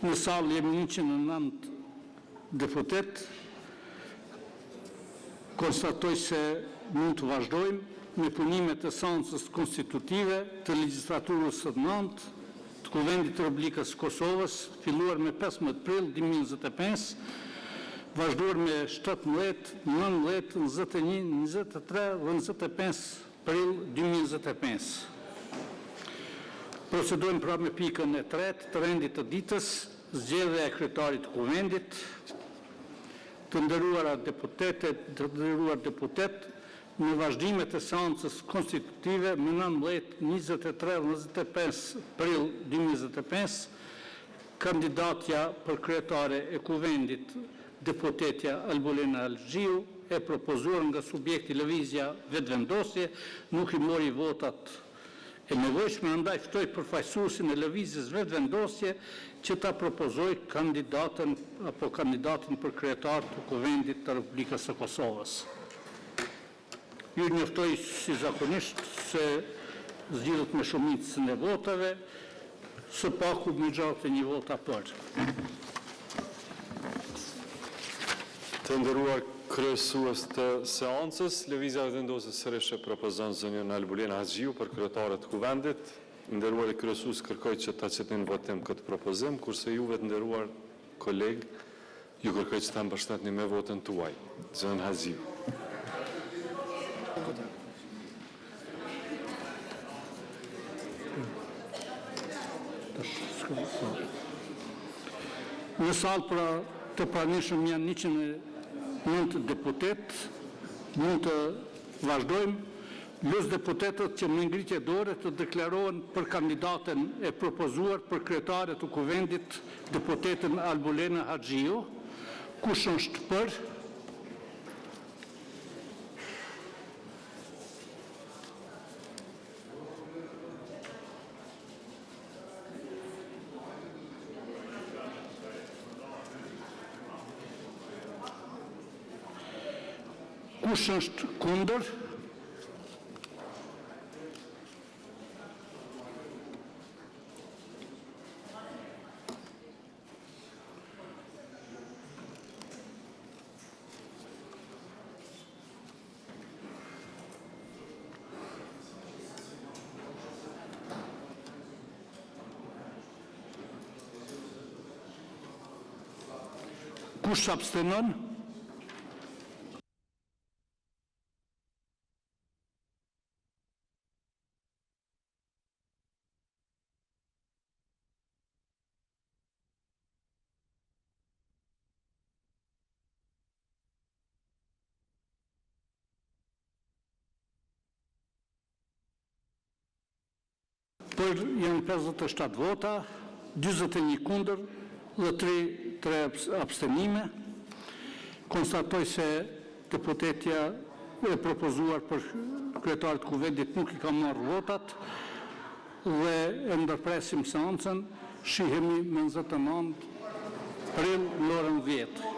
Në salë jemi 109 deputet. Konstatoj se mund të vazhdojmë me punimet e seancës konstitutive të legjislaturës së 9 të Kuvendit të Republikës së Kosovës, filluar me 15 prill 2025, vazhduar me 17, 19, 21, 23 dhe 25 prill 2025. Procedojmë pra me pikën e 3 të rendit të ditës, zgjedhja e kryetarit të Kuvendit. Të nderuar deputet, në vazhdimet e seancës konstitutive me 19, 23 dhe 25 prill 2025, kandidatja për kryetare e Kuvendit, deputetja Albulena Algjiu, e propozuar nga subjekti lëvizja vetëvendosje, nuk i mori votat e nevojshme, andaj ftoj përfaqësuesin e lëvizjes vetëvendosje që ta propozoj kandidatin për kryetar të Kuvendit të Republikës së Kosovës. Ju njoftoj si zakonisht se zgjidhet me shumicën e votave, së paku me gjatë një vota për. Të nderuar kryesues të seancës, lëvizja vetëvendosje sërish e propozon zonjën Albulena Algjiu për kryetare të Kuvendit. Nderuar kryesues, kërkoj që ta çetni në votim këtë propozim, kurse juve të nderuar kolegë, ju kërkoj që ta mbështetni me votën tuaj. Zonjën Algjiu. Në salë pra të pranishëm janë 109 deputet, mund të vazhdojmë. Lus deputetët që me ngritje dore të deklarohen për kandidaten e propozuar për kryetare të Kuvendit, deputetën Albulena Algjiu. Kush është për? Kush është kundër? Kush abstenon? Për janë 57 vota, 41 kundër dhe 3 abstenime. Konstatoj se deputetja e propozuar për kryetarët të Kuvendit nuk i ka marrë votat dhe e ndërpresim seancën, shihemi me 29 prill në orën 10.